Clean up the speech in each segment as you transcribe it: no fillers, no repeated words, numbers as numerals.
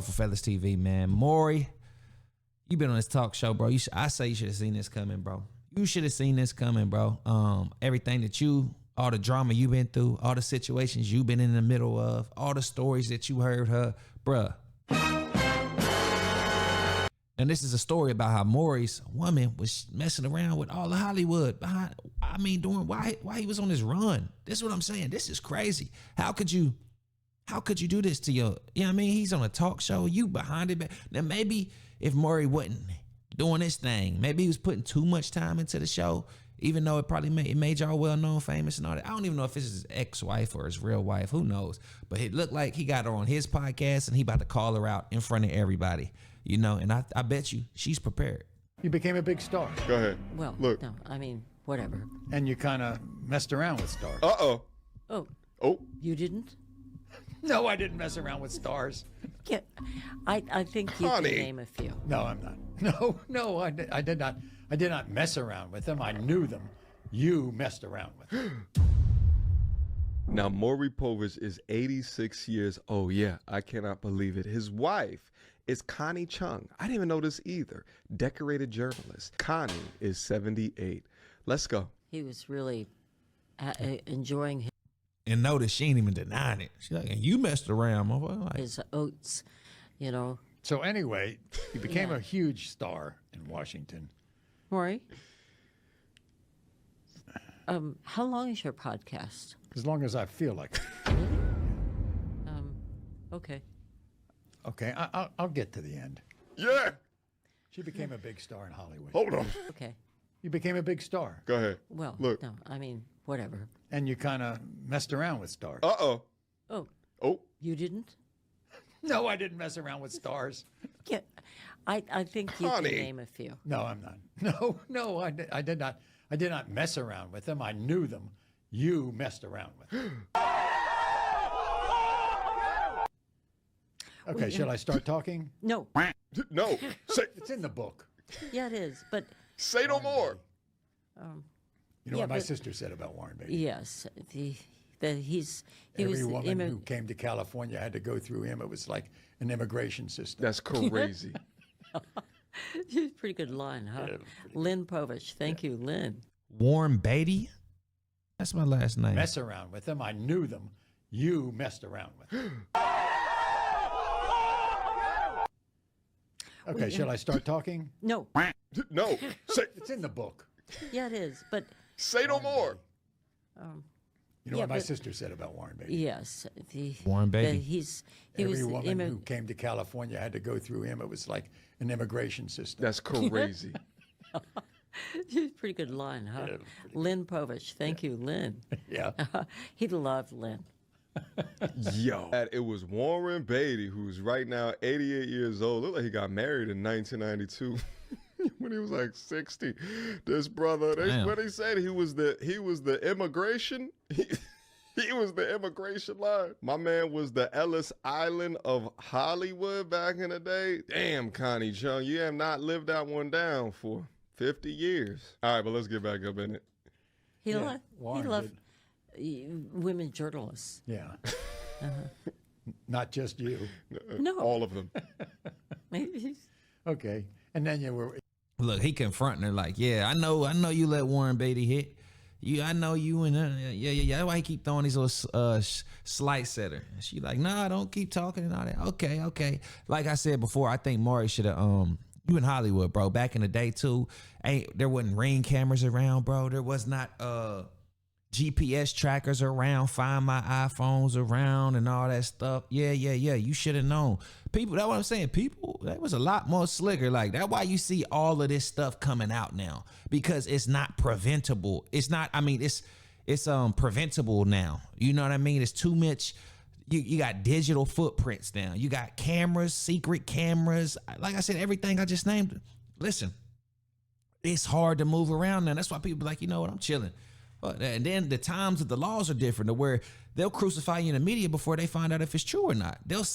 Ruffle Feathers TV, man. Maury, you been on this talk show, bro. I say you should have seen this coming, bro. You should have seen this coming, bro. Everything that all the drama you've been through, all the situations you've been in the middle of, all the stories that you heard her, bruh. And this is a story about how Maury's woman was messing around with all of Hollywood doing why he was on this run. This is what I'm saying. This is crazy. How could you do this to your, you know what I mean? He's on a talk show, you behind it. Now maybe if Maury wasn't doing this thing, maybe he was putting too much time into the show, even though it probably made y'all well known, famous and all that. I don't even know if it's his ex-wife or his real wife, who knows? But it looked like he got her on his podcast and he about to call her out in front of everybody, you know, and I bet you she's prepared. You became a big star. Go ahead. Well, look. no, I mean, whatever. And you kind of messed around with stars. Uh-oh. Oh. You didn't? No, I didn't mess around with stars. Yeah, I think you can name a few. No, I'm not. No, I did not. I did not mess around with them. I knew them. You messed around with them. Now, Maury Povich is 86 years old. Yeah, I cannot believe it. His wife is Connie Chung. I didn't even know this either. Decorated journalist. Connie is 78. Let's go. He was really enjoying And notice she ain't even denying it. She's like, and you messed around, motherfucker. his oats, you know. So anyway, you became a huge star in Washington. Maury, how long is your podcast? As long as I feel like it. Okay. Okay, I'll get to the end. Yeah. She became a big star in Hollywood. Hold on. Okay. You became a big star. Go ahead. Well, look. no, I mean, whatever. And you kind of messed around with stars. Uh-oh. Oh. You didn't? No, I didn't mess around with stars. Yeah, I think you can name a few. No, I'm not. No, I did not. I did not mess around with them. I knew them. You messed around with them. Okay, shall I start talking? No. No. It's in the book. Yeah, it is, but... Say no more. You know what my sister said about Warren Beatty? Yes. He was Every woman who came to California had to go through him. It was like an immigration system. That's crazy. Pretty good line, huh? Lynn Povich. Thank you, Lynn. Warren Beatty? That's my last name. Mess around with them. I knew them. You messed around with them. Okay, shall I start talking? No. No. It's in the book. Yeah, it is, but... Say no more. You know what my sister said about Warren Beatty? Yes. Warren Beatty. Every woman who came to California had to go through him. It was like an immigration system. That's crazy. Pretty good line, huh? Lynn Povich. Thank you, Lynn. Yeah. He loved Lynn. Yo. It was Warren Beatty, who's right now 88 years old. Looked like he got married in 1992. When he was like 60, this brother, what he said, he was the immigration. He was the immigration line. My man was the Ellis Island of Hollywood back in the day. Damn, Connie Chung, you have not lived that one down for 50 years. All right, but let's get back up in it. He loved women journalists. Yeah. Not just you. No. All of them. Okay. And then you were... Look, he confronting her like, yeah, I know you let Warren Beatty hit. I know you and yeah. That's why he keep throwing these little slights at her. And she like, nah, don't keep talking and all that. Okay. Like I said before, I think Maury should have, you in Hollywood, bro. Back in the day too, there wasn't Ring cameras around, bro. There was not GPS trackers around, Find My iPhones around and all that stuff. Yeah. You should have known. People, that's what I'm saying. People, that was a lot more slicker. Like, that's why you see all of this stuff coming out now, because it's not preventable. It's not, I mean, it's preventable now. You know what I mean? It's too much. You got digital footprints now. You got cameras, secret cameras. Like I said, everything I just named. Listen, it's hard to move around now. That's why people be like, you know what, I'm chilling. And then the times of the laws are different, to where they'll crucify you in the media before they find out if it's true or not. They'll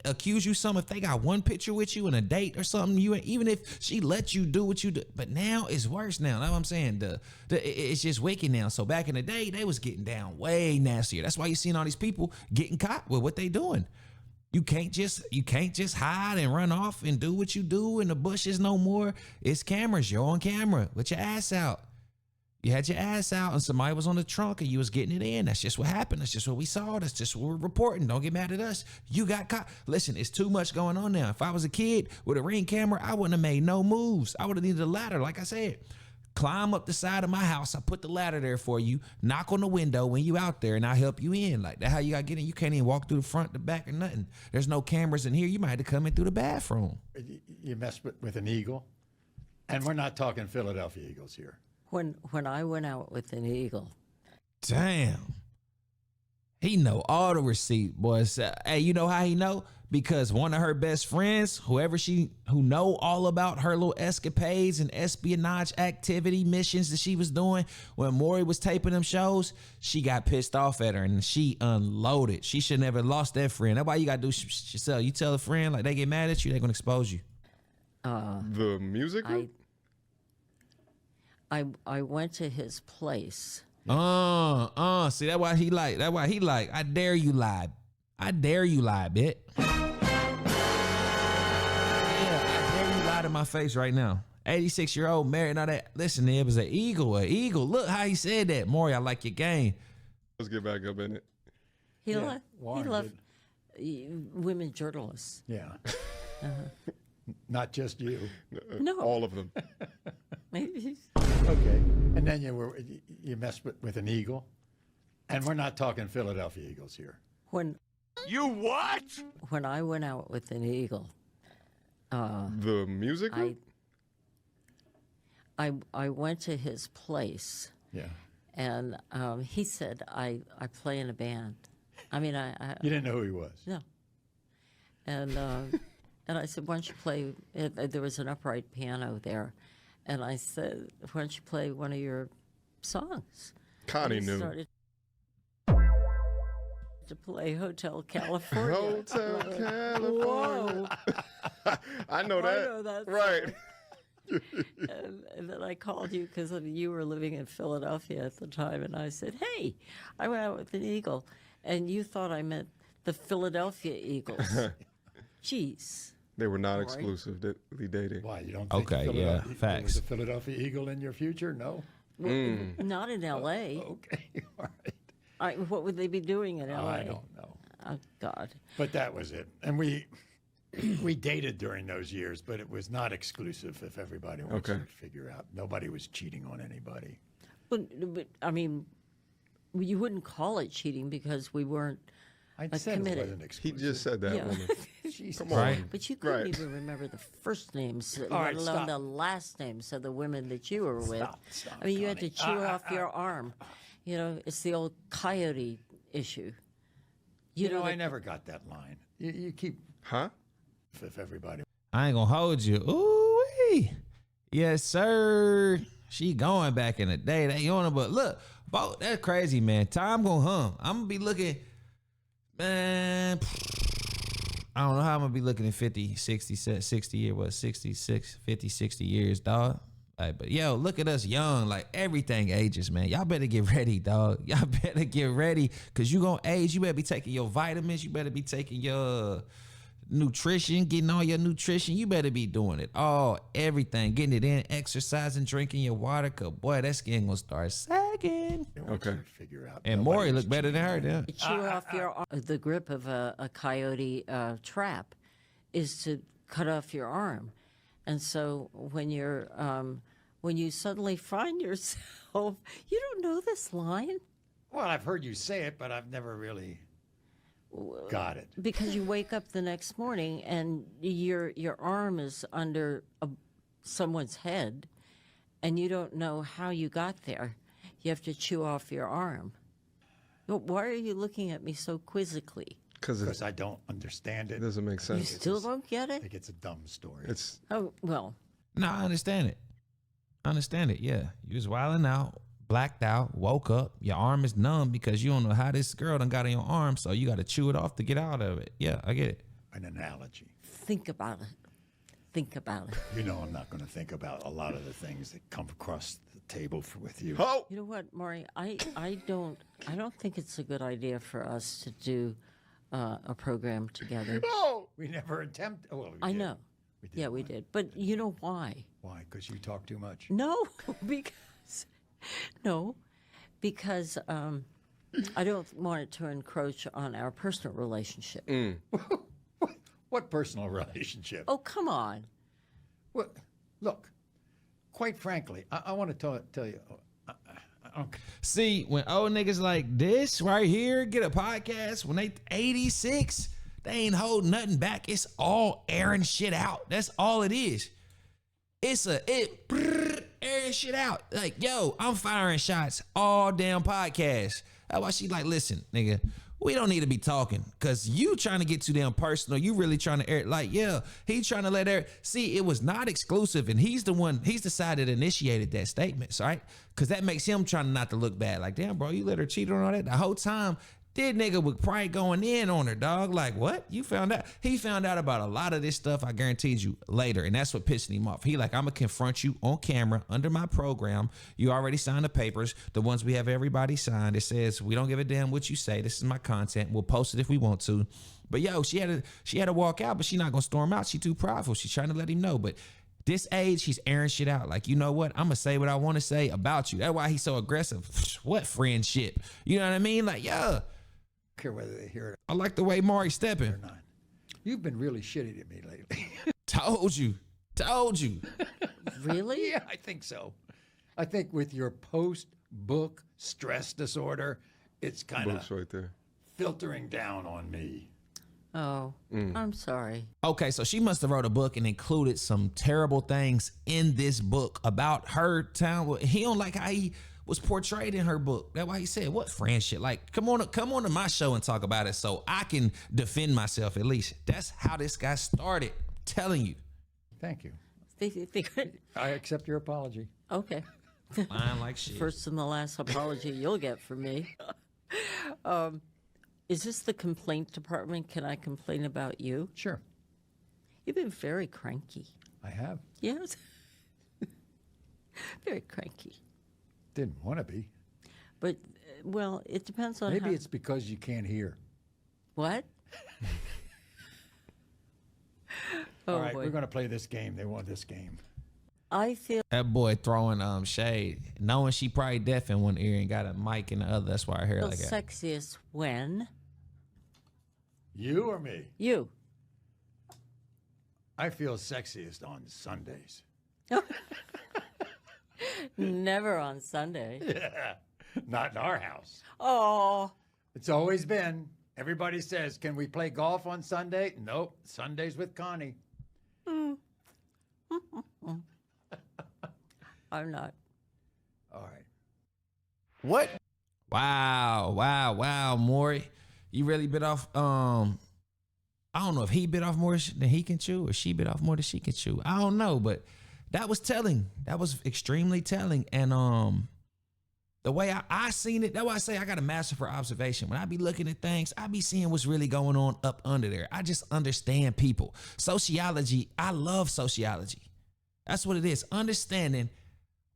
accuse you some if they got one picture with you and a date or something. Even if she let you do what you do. But now it's worse now. That's what I'm saying. It's just wicked now. So back in the day, they was getting down way nastier. That's why you're seeing all these people getting caught with what they doing. You can't just hide and run off and do what you do in the bushes no more. It's cameras. You're on camera with your ass out. You had your ass out and somebody was on the trunk and you was getting it in. That's just what happened. That's just what we saw. That's just what we're reporting. Don't get mad at us. You got caught. Listen, it's too much going on now. If I was a kid with a Ring camera, I wouldn't have made no moves. I would have needed a ladder, like I said. Climb up the side of my house. I put the ladder there for you. Knock on the window when you out there, and I'll help you in. Like that's how you got to get in. You can't even walk through the front, the back, or nothing. There's no cameras in here. You might have to come in through the bathroom. You mess with an eagle, and we're not talking Philadelphia Eagles here. When I went out with an eagle, Damn. He know all the receipt, boys. Hey, you know how he know? Because one of her best friends, who know all about her little escapades and espionage activity missions that she was doing when Maury was taping them shows, she got pissed off at her and she unloaded. She should never lost that friend. That's why you gotta do yourself. You tell a friend, like they get mad at you, they're gonna expose you. The music group? I went to his place. See, that's why he like, I dare you lie. I dare you lie, bit. Yeah, I dare you lie to my face right now. 86-year-old married, all that. Listen, it was an eagle. Look how he said that. Maury, I like your game. Let's get back up in it. He Yeah, loved women journalists. Yeah. Not just you. No. All of them. Maybe. Okay. And then you mess with an eagle, and we're not talking Philadelphia Eagles here. When I went out with an eagle, The music group? I went to his place. Yeah. And he said, I play in a band. I mean, You didn't know who he was? no. And and I said, why don't you play? There was an upright piano there. And I said, why don't you play one of your songs? Connie And he knew. started to play Hotel California. Hotel I'm like, California. Whoa. I know I that. know that Right. And then I called you because you were living in Philadelphia at the time, and I said, "Hey, I went out with an eagle," and you thought I meant the Philadelphia Eagles. Jeez. They were not exclusively dating. Why, you don't think Okay, yeah, there facts. was a Philadelphia Eagle in your future? No? Not in L.A. Okay, all right. What would they be doing in L.A.? I don't know. Oh, God. But that was it. And we dated during those years, but it was not exclusive, if everybody wants to figure out. Nobody was cheating on anybody. But I mean, you wouldn't call it cheating because we weren't I said committed. it wasn't He exclusive. just said that, Yeah. woman. Jesus. Come on. Right. But you couldn't Right. even remember the first names, let right, alone stop. the last names of the women that you were with. Stop, I mean, you had to Connie. chew off your arm. You know, it's the old coyote issue. You know, that- I never got that line. You keep, Huh? if everybody. I ain't gonna hold you. Ooh, yes, sir. She going back in the day. They on it, but look, that's crazy, man. Time gonna hum. I'm gonna be looking, man. I don't know how I'm gonna be looking in 50, 60, 60 years, what, 66, 50, 60 years, dog. Like, but yo, look at us young. Like everything ages, man. Y'all better get ready, dog. Y'all better get ready, cause you gonna age. You better be taking your vitamins. You better be taking your nutrition, getting all your nutrition. You better be doing it all, everything, getting it in, exercising, drinking your water. Cause boy, that skin gonna start sagging. Okay. Figure out. And Nobody Maury was look better than her. Then to chew off your arm. The grip of a coyote trap is to cut off your arm. And so when you suddenly find yourself, you don't know this line Well, I've heard you say it, but I've never really got it. because you wake up the next morning and your arm is under someone's head, and you don't know how you got there. You have to chew off your arm. Why are you looking at me so quizzically? Because I don't understand It it. doesn't make You sense. still don't get I it? think it's a dumb story. It's Oh, well, no, I understand it. I understand it. Yeah, you was wilding out, blacked out, woke up. Your arm is numb because you don't know how this girl done got in your arm, so you got to chew it off to get out of it. Yeah, I get it. An analogy. think about it. Think about it. You know, I'm not going to think about a lot of the things that come across the table with you. oh, You know what, Maury? I don't think it's a good idea for us to do a program together. Oh, we never attempted. Well, I know. Yeah, we did. But you know why? Why? Because you talk too much. No, because I don't want it to encroach on our personal relationship. What personal relationship? Oh, come on. Well, look, quite frankly, I want to tell you. I don't. See, when old niggas like this right here get a podcast, when they 86, they ain't holding nothing back. It's all airing shit out. That's all it is. It's airing shit out. Like, yo, I'm firing shots all damn podcast. That's why she like, listen, nigga, we don't need to be talking because you trying to get too damn personal. You really trying to air, like, yeah, he trying to let her see it was not exclusive. And he's the side that initiated that statement, right? Because that makes him trying not to look bad. Like, damn, bro, you let her cheat on all that the whole time. This nigga was probably going in on her, dog. Like, what? You found out? He found out about a lot of this stuff, I guaranteed you, later. And that's what pissed him off. He like, I'm going to confront you on camera under my program. You already signed the papers, the ones we have everybody signed. It says, we don't give a damn what you say. This is my content. We'll post it if we want to. But, yo, she had to walk out, but she not going to storm out. She too prideful. She's trying to let him know. But this age, he's airing shit out. Like, you know what? I'm going to say what I want to say about you. That's why he's so aggressive. What friendship? You know what I mean? Like, yeah. Care whether they hear it I like the way Maury stepping. or not. You've been really shitty to me lately. Told you. Really? Yeah, I think so. I think with your post-book stress disorder, it's kind of right there. filtering down on me. Oh, I'm sorry. Okay, so she must have wrote a book and included some terrible things in this book about her town. He don't like how he was portrayed in her book. That's why he said, what friendship? Like, come on to my show and talk about it so I can defend myself at least. That's how this guy started. I'm telling you. Thank you. They I accept your apology. okay. Lying like shit. First and the last apology you'll get from me. Is this the complaint department? Can I complain about you? Sure, You've been very cranky. I have. Yes. Very cranky. Didn't want to be. But, well, it depends on Maybe how... it's because you can't hear. What? Oh, All right, boy. we're going to play this game. They want this game. I feel... That boy throwing shade, knowing she probably deaf in one ear and got a mic in the other. That's why I hear it like that. sexiest when... You or me? You. I feel sexiest on Sundays. Never on Sunday. Yeah, not in our house. Oh. It's always been. Everybody says, can we play golf on Sunday? Nope. Sundays with Connie. I'm not. All right. What? Wow, Maury. You really bit off, I don't know if he bit off more than he can chew or she bit off more than she can chew. I don't know, but that was telling. That was extremely telling. And the way I seen it, that's why I say I got a master for observation. When I be looking at things, I be seeing what's really going on up under there. I just understand people. Sociology, I love sociology. That's what it is. Understanding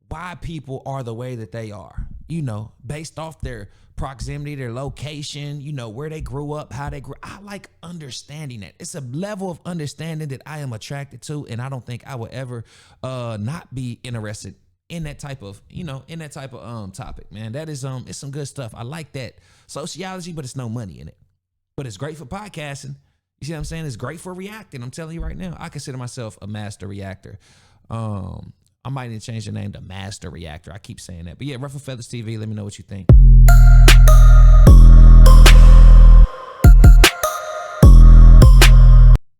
why people are the way that they are, you know, based off their proximity, their location, you know, where they grew up, how they grew. I like understanding that. It's a level of understanding that I am attracted to, and I don't think I will ever not be interested in that type of, you know, topic, man. That is it's some good stuff. I like that sociology, but it's no money in it. But it's great for podcasting. You see what I'm saying? It's great for reacting. I'm telling you right now, I consider myself a master reactor. I might need to change the name to Master Reactor. I keep saying that. But yeah, Ruffle Feathers TV, let me know what you think.